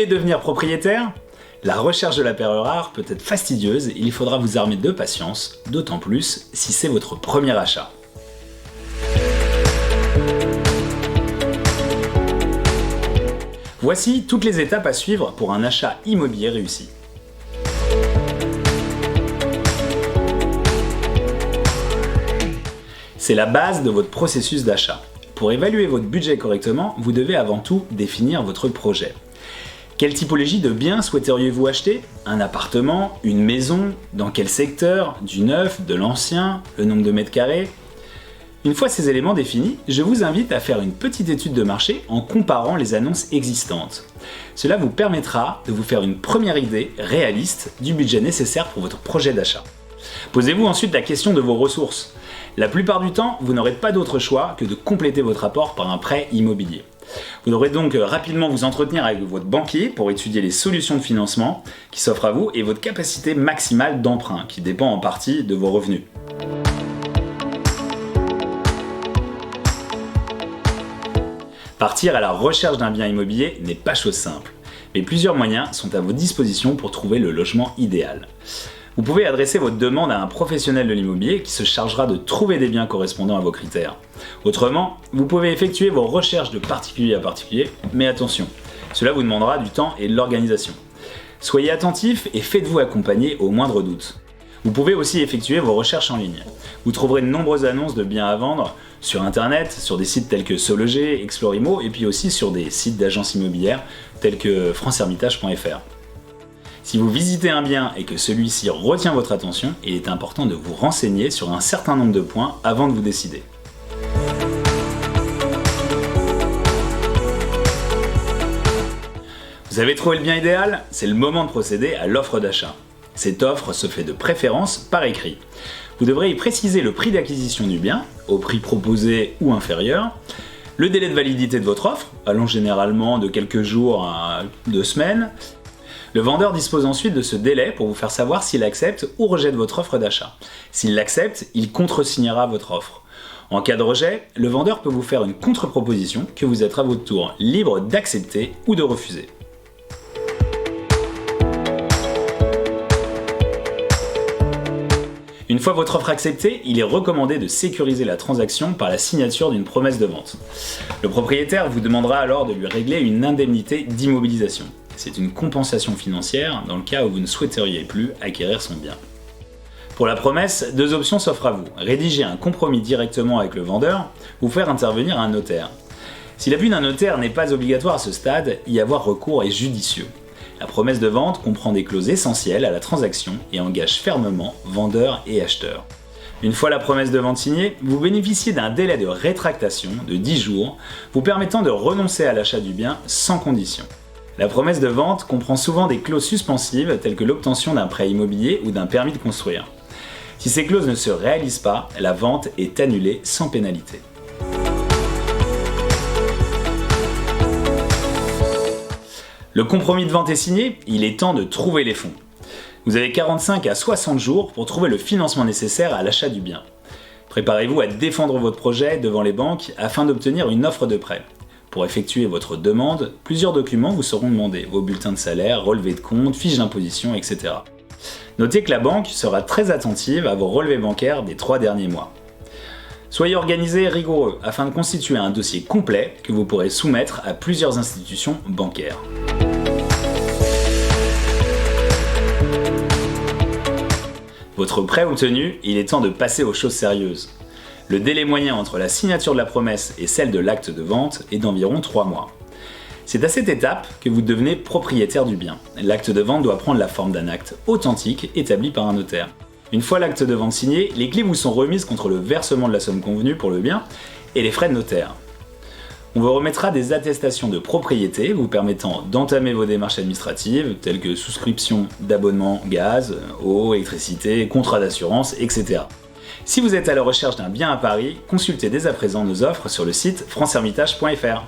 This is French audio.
voulez devenir propriétaire? La recherche de la perle rare peut être fastidieuse et il faudra vous armer de patience, d'autant plus si c'est votre premier achat. Voici toutes les étapes à suivre pour un achat immobilier réussi. C'est la base de votre processus d'achat. Pour évaluer votre budget correctement, vous devez avant tout définir votre projet. Quelle typologie de biens souhaiteriez-vous acheter? Un appartement? Une maison? Dans quel secteur? Du neuf? De l'ancien? Le nombre de mètres carrés? Une fois ces éléments définis, je vous invite à faire une petite étude de marché en comparant les annonces existantes. Cela vous permettra de vous faire une première idée réaliste du budget nécessaire pour votre projet d'achat. Posez-vous ensuite la question de vos ressources. La plupart du temps, vous n'aurez pas d'autre choix que de compléter votre apport par un prêt immobilier. Vous devrez donc rapidement vous entretenir avec votre banquier pour étudier les solutions de financement qui s'offrent à vous et votre capacité maximale d'emprunt qui dépend en partie de vos revenus. Partir à la recherche d'un bien immobilier n'est pas chose simple, mais plusieurs moyens sont à votre disposition pour trouver le logement idéal. Vous pouvez adresser votre demande à un professionnel de l'immobilier qui se chargera de trouver des biens correspondant à vos critères. Autrement, vous pouvez effectuer vos recherches de particulier à particulier, mais attention, cela vous demandera du temps et de l'organisation. Soyez attentif et faites-vous accompagner au moindre doute. Vous pouvez aussi effectuer vos recherches en ligne. Vous trouverez de nombreuses annonces de biens à vendre sur internet, sur des sites tels que Sologer, Explorimo et puis aussi sur des sites d'agences immobilières tels que francehermitage.fr. Si vous visitez un bien et que celui-ci retient votre attention, il est important de vous renseigner sur un certain nombre de points avant de vous décider. Vous avez trouvé le bien idéal? C'est le moment de procéder à l'offre d'achat. Cette offre se fait de préférence par écrit. Vous devrez y préciser le prix d'acquisition du bien, au prix proposé ou inférieur, le délai de validité de votre offre, allant généralement de quelques jours à 2 semaines. Le vendeur dispose ensuite de ce délai pour vous faire savoir s'il accepte ou rejette votre offre d'achat. S'il l'accepte, il contresignera votre offre. En cas de rejet, le vendeur peut vous faire une contre-proposition que vous êtes à votre tour libre d'accepter ou de refuser. Une fois votre offre acceptée, il est recommandé de sécuriser la transaction par la signature d'une promesse de vente. Le propriétaire vous demandera alors de lui régler une indemnité d'immobilisation. C'est une compensation financière dans le cas où vous ne souhaiteriez plus acquérir son bien. Pour la promesse, 2 options s'offrent à vous. Rédiger un compromis directement avec le vendeur ou faire intervenir un notaire. Si l'avis d'un notaire n'est pas obligatoire à ce stade, y avoir recours est judicieux. La promesse de vente comprend des clauses essentielles à la transaction et engage fermement vendeur et acheteur. Une fois la promesse de vente signée, vous bénéficiez d'un délai de rétractation de 10 jours, vous permettant de renoncer à l'achat du bien sans condition. La promesse de vente comprend souvent des clauses suspensives telles que l'obtention d'un prêt immobilier ou d'un permis de construire. Si ces clauses ne se réalisent pas, la vente est annulée sans pénalité. Le compromis de vente est signé, il est temps de trouver les fonds. Vous avez 45 à 60 jours pour trouver le financement nécessaire à l'achat du bien. Préparez-vous à défendre votre projet devant les banques afin d'obtenir une offre de prêt. Pour effectuer votre demande, plusieurs documents vous seront demandés, vos bulletins de salaire, relevés de compte, fiches d'imposition, etc. Notez que la banque sera très attentive à vos relevés bancaires des 3 derniers mois. Soyez organisé et rigoureux afin de constituer un dossier complet que vous pourrez soumettre à plusieurs institutions bancaires. Votre prêt obtenu, il est temps de passer aux choses sérieuses. Le délai moyen entre la signature de la promesse et celle de l'acte de vente est d'environ 3 mois. C'est à cette étape que vous devenez propriétaire du bien. L'acte de vente doit prendre la forme d'un acte authentique établi par un notaire. Une fois l'acte de vente signé, les clés vous sont remises contre le versement de la somme convenue pour le bien et les frais de notaire. On vous remettra des attestations de propriété vous permettant d'entamer vos démarches administratives telles que souscription d'abonnement gaz, eau, électricité, contrat d'assurance, etc. Si vous êtes à la recherche d'un bien à Paris, consultez dès à présent nos offres sur le site francehermitage.fr.